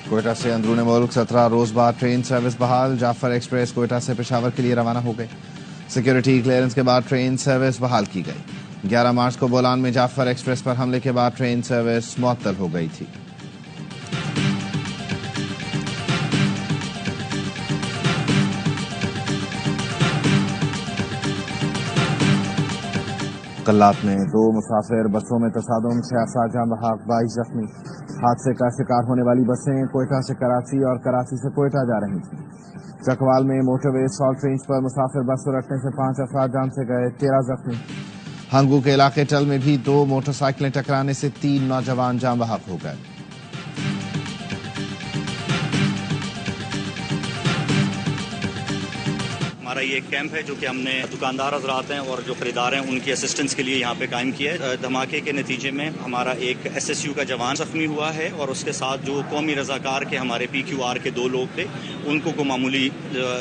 کوئٹہ سے اندرون ملک 17 روز بعد ٹرین سروس بحال. جعفر ایکسپریس کوئٹہ سے پشاور کے لیے روانہ ہو گئی. سیکیورٹی کلیئرنس کے بعد ٹرین سروس بحال کی گئی. 11 مارچ کو بولان میں جعفر ایکسپریس پر حملے کے بعد ٹرین سروس معطل ہو گئی تھی. کلات میں 2 مسافر بسوں میں تصادم، 6 افراد جاں بحق، 22 زخمی. حادثے کا شکار ہونے والی بسیں کوئٹہ سے کراچی اور کراچی سے کوئٹہ جا رہی تھیں. چکوال میں موٹر وے سالٹ رینج پر مسافر بس الٹنے سے 5 افراد جان سے گئے، 13 زخمی. ہنگو کے علاقے ٹل میں بھی 2 موٹر سائیکلیں ٹکرانے سے 3 نوجوان جاں بحق ہو گئے. ہمارا یہ ایک کیمپ ہے جو کہ ہم نے دکاندار حضرات ہیں اور جو خریدار ہیں ان کی اسسٹنس کے لیے یہاں پہ قائم کیا ہے. دھماکے کے نتیجے میں ہمارا ایک SSU کا جوان زخمی ہوا ہے اور اس کے ساتھ جو قومی رضاکار کے ہمارے PQR کے 2 لوگ تھے ان کو معمولی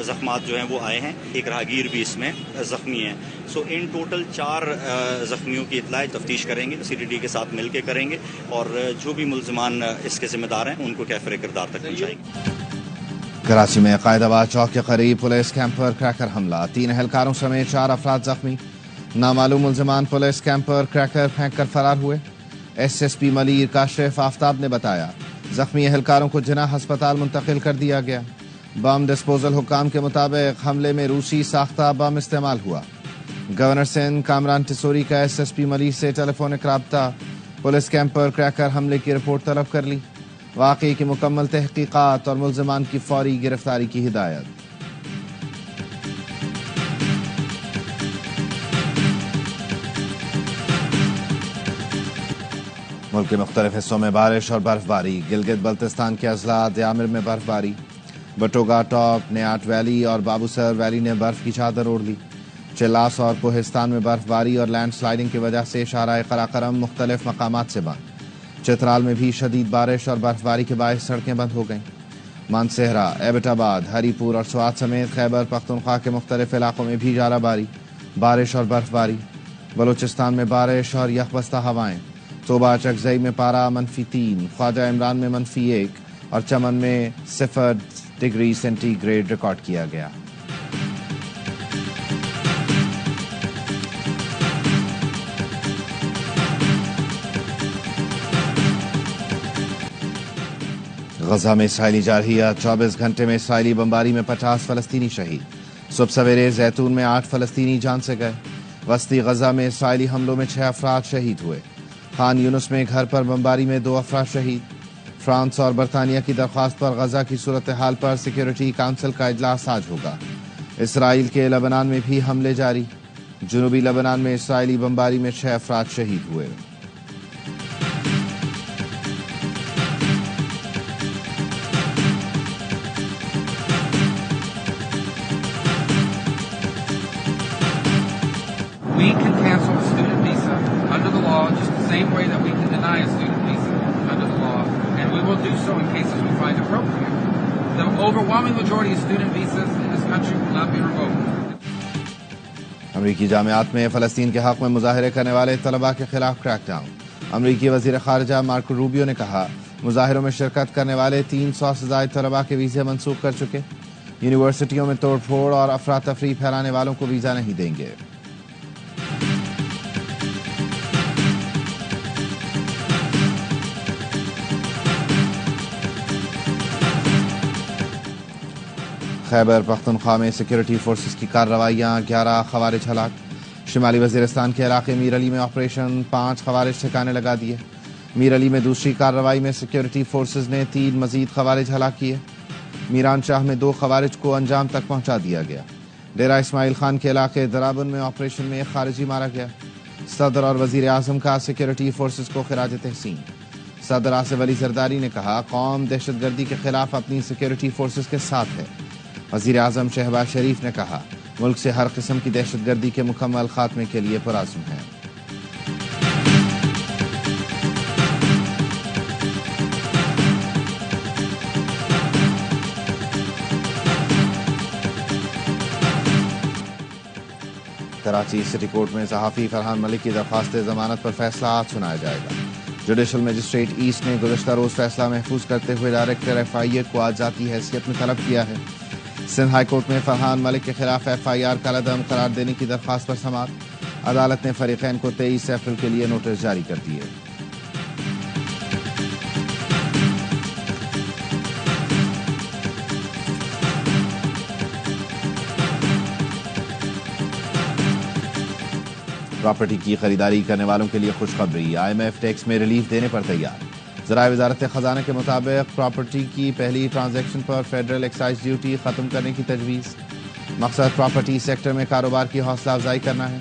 زخمات جو ہیں وہ آئے ہیں. ایک راہگیر بھی اس میں زخمی ہے. ان ٹوٹل 4 زخمیوں کی اطلاع تفتیش کریں گے، CTD کے ساتھ مل کے کریں گے اور جو بھی ملزمان اس کے ذمہ دار ہیں ان کو کیفر کردار تک پہنچائیں گے. کراچی میں قائد آباد چوک کے قریب پولیس کیمپ پر کریکر حملہ، 3 اہلکاروں سمیت 4 افراد زخمی. نامعلوم ملزمان پولیس کیمپ پر کریکر پھینک کر فرار ہوئے. SSP ملیر کاشف آفتاب نے بتایا زخمی اہلکاروں کو جناح ہسپتال منتقل کر دیا گیا. بم ڈسپوزل حکام کے مطابق حملے میں روسی ساختہ بم استعمال ہوا. گورنر سندھ کامران ٹسوری کا SSP ملیر سے ٹیلی فونک رابطہ. پولیس کیمپ پر کریکر حملے کی رپورٹ طلب کر لی. واقعے کی مکمل تحقیقات اور ملزمان کی فوری گرفتاری کی ہدایت. ملک کے مختلف حصوں میں بارش اور برف باری. گلگت بلتستان کے اضلاع دیامر میں برف باری. بٹوگا ٹاپ، نیاٹ ویلی اور بابوسر ویلی نے برف کی چادر اوڑھ لی. چلاس اور کوہستان میں برف باری اور لینڈ سلائڈنگ کی وجہ سے شاہراہ قراقرم مختلف مقامات سے بند. چترال میں بھی شدید بارش اور برف باری کے باعث سڑکیں بند ہو گئیں. مانسہرہ، ایبٹ آباد، ہری پور اور سوات سمیت خیبر پختونخوا کے مختلف علاقوں میں بھی ژالہ باری، بارش اور برف باری. بلوچستان میں بارش اور یخبستہ ہوائیں. صوبہ چکزئی میں پارہ -3، خواجہ عمران میں -1 اور چمن میں 0 ڈگری سینٹی گریڈ ریکارڈ کیا گیا. غزہ میں اسرائیلی جارحیت، 24 گھنٹے میں اسرائیلی بمباری میں 50 فلسطینی شہید. صبح سویرے زیتون میں 8 فلسطینی جان سے گئے. وسطی غزہ میں اسرائیلی حملوں میں 6 افراد شہید ہوئے. خان یونس میں گھر پر بمباری میں 2 افراد شہید. فرانس اور برطانیہ کی درخواست پر غزہ کی صورتحال پر سیکیورٹی کونسل کا اجلاس آج ہوگا. اسرائیل کے لبنان میں بھی حملے جاری. جنوبی لبنان میں اسرائیلی بمباری میں 6 افراد شہید ہوئے. We can cancel a student visa under the law just the same way that we can deny a student visa under the law, and we will do so in cases we find appropriate. The overwhelming majority of student visas in this country will not be revoked. امریکی جامعات میں فلسطین کے حق میں مظاہرے کرنے والے طلباء کے خلاف کریک ڈاؤن. امریکی وزیر خارجہ مارکو روبیو نے کہا مظاہروں میں شرکت کرنے والے 300 سے زائد طلباء کے ویزے منسوخ کر چکے. یونیورسٹیوں میں توڑ پھوڑ اور افراتفری پھیلانے والوں کو ویزا نہیں دیں گے. خیبر پختونخوا میں سیکیورٹی فورسز کی کارروائیاں، 11 خوارج ہلاک. شمالی وزیرستان کے علاقے میر علی میں آپریشن، 5 خوارج ٹھکانے لگا دیے. میر علی میں دوسری کارروائی میں سیکیورٹی فورسز نے 3 مزید خوارج ہلاک کیے. میران شاہ میں 2 خوارج کو انجام تک پہنچا دیا گیا. ڈیرہ اسماعیل خان کے علاقے درابن میں آپریشن میں ایک خارجی مارا گیا. صدر اور وزیر اعظم کا سیکیورٹی فورسز کو خراج تحسین. صدر آصف علی زرداری نے کہا قوم دہشت گردی کے خلاف اپنی سیکیورٹی فورسز کے ساتھ ہے. وزیر اعظم شہباز شریف نے کہا ملک سے ہر قسم کی دہشت گردی کے مکمل خاتمے کے لیے پرعزم ہے. کراچی سٹی کورٹ میں صحافی فرحان ملک کی درخواست ضمانت پر فیصلہ آج سنایا جائے گا. جوڈیشل مجسٹریٹ ایسٹ نے گزشتہ روز فیصلہ محفوظ کرتے ہوئے ڈائریکٹر ایف آئی اے کو آج ذاتی حیثیت میں طلب کیا ہے۔ سندھ ہائی کورٹ میں فرحان ملک کے خلاف ایف آئی آر کالعدم قرار دینے کی درخواست پر سماعت، عدالت نے فریقین کو 23 اپریل کے لیے نوٹس جاری کر دیے۔ پراپرٹی کی خریداری کرنے والوں کے لیے خوشخبری، آئی ایم ایف ٹیکس میں ریلیف دینے پر تیار۔ ذرائع وزارت خزانہ کے مطابق پراپرٹی کی پہلی ٹرانزیکشن پر فیڈرل ایکسائز ڈیوٹی ختم کرنے کی تجویز۔ مقصد پراپرٹی سیکٹر میں کاروبار کی حوصلہ افزائی کرنا ہے۔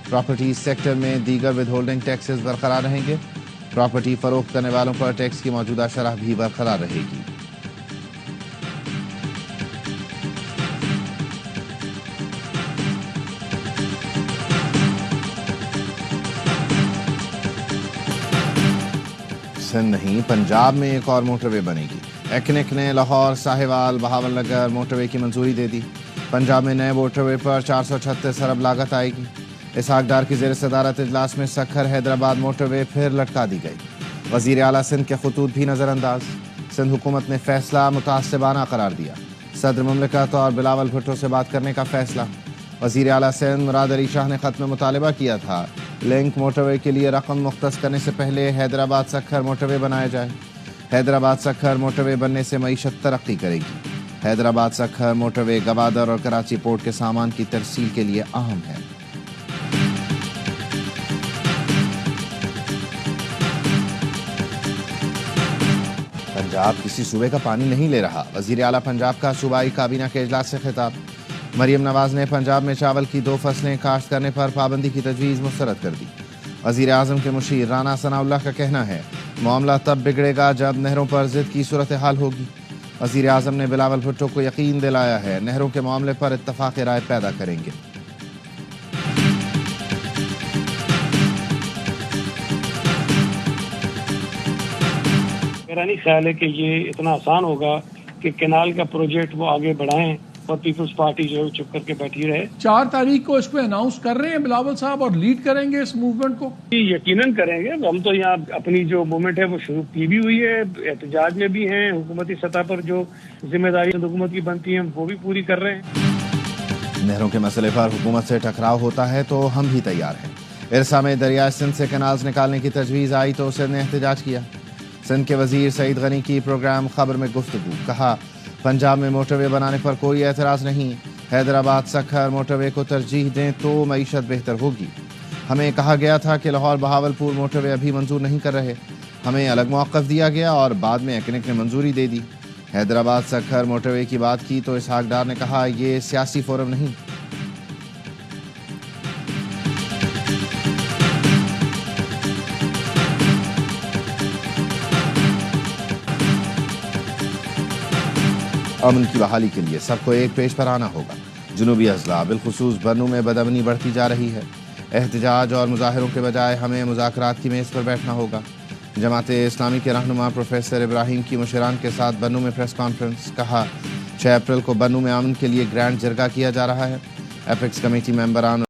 پراپرٹی سیکٹر میں دیگر ود ہولڈنگ ٹیکسز برقرار رہیں گے۔ پراپرٹی فروخت کرنے والوں پر ٹیکس کی موجودہ شرح بھی برقرار رہے گی۔ سندھ نہیں، پنجاب میں ایک اور موٹر وے بنے گی۔ ایکنک نے لاہور ساہیوال بہاول نگر موٹر وے کی منظوری دے دی۔ پنجاب میں نئے موٹر وے پر 436 ارب لاگت آئے گی۔ اسحاق ڈار کی زیر صدارت اجلاس میں سکھر حیدرآباد موٹر وے پھر لٹکا دی گئی۔ وزیر اعلیٰ سندھ کے خطوط بھی نظر انداز۔ سندھ حکومت نے فیصلہ متعصبانہ قرار دیا۔ صدر مملکت اور بلاول بھٹو سے بات کرنے کا فیصلہ۔ وزیر اعلیٰ سندھ مراد علی شاہ نے خط میں مطالبہ کیا تھا لنک موٹر وے کے لیے رقم مختص کرنے سے پہلے حیدرآباد سکھر موٹر وے بنایا جائے۔ حیدرآباد سکھر موٹر وے بننے سے معیشت ترقی کرے گی۔ حیدرآباد سکھر موٹر وے گوادر اور کراچی پورٹ کے سامان کی ترسیل کے لیے اہم ہے۔ پنجاب کسی صوبے کا پانی نہیں لے رہا، وزیر اعلیٰ پنجاب کا صوبائی کابینہ کے اجلاس سے خطاب۔ مریم نواز نے پنجاب میں چاول کی 2 فصلیں کاشت کرنے پر پابندی کی تجویز مسترد کر دی۔ وزیر اعظم کے مشیر رانا ثناء اللہ کا کہنا ہے معاملہ تب بگڑے گا جب نہروں پر ضد کی صورتحال ہوگی۔ وزیر اعظم نے بلاول بھٹو کو یقین دلایا ہے نہروں کے معاملے پر اتفاق رائے پیدا کریں گے۔ میرا نہیں خیال ہے کہ یہ اتنا آسان ہوگا کہ کینال کا پروجیکٹ وہ آگے بڑھائیں اور پیپلز پارٹی جو ہے چپ کر کے بیٹھی رہے۔ 4 تاریخ کو اس پہ اناؤنس کر رہے ہیں بلاول صاحب اور لیڈ کریں گے اس موومنٹ کو؟ یقیناً کریں گے۔ ہم تو یہاں اپنی جو موومنٹ ہے وہ شروع کی بھی ہوئی ہے، احتجاج میں بھی ہیں، حکومتی سطح پر جو ذمہ داری حکومت کی بنتی ہیں وہ بھی پوری کر رہے ہیں۔ نہروں کے مسئلے پر حکومت سے ٹکراؤ ہوتا ہے تو ہم بھی تیار ہیں۔ ارسا میں دریائے سندھ سے کینالز نکالنے کی تجویز آئی تو سندھ نے احتجاج کیا۔ سندھ کے وزیر سعید غنی کی پروگرام خبر میں گفتگو، کہا پنجاب میں موٹر وے بنانے پر کوئی اعتراض نہیں، حیدرآباد سکھر موٹر وے کو ترجیح دیں تو معیشت بہتر ہوگی۔ ہمیں کہا گیا تھا کہ لاہور بہاول پور موٹر وے ابھی منظور نہیں کر رہے، ہمیں الگ موقف دیا گیا اور بعد میں ایکنک نے منظوری دے دی۔ حیدرآباد سکھر موٹر وے کی بات کی تو اسحاق ڈار نے کہا یہ سیاسی فورم نہیں۔ امن کی بحالی کے لیے سب کو ایک پیش پر آنا ہوگا۔ جنوبی اضلاع بالخصوص بنوں میں بدامنی بڑھتی جا رہی ہے۔ احتجاج اور مظاہروں کے بجائے ہمیں مذاکرات کی میز پر بیٹھنا ہوگا۔ جماعت اسلامی کے رہنما پروفیسر ابراہیم کی مشیران کے ساتھ بنوں میں پریس کانفرنس، کہا 6 اپریل کو بنوں میں امن کے لیے گرینڈ جرگہ کیا جا رہا ہے۔ ایپیکس کمیٹی ممبران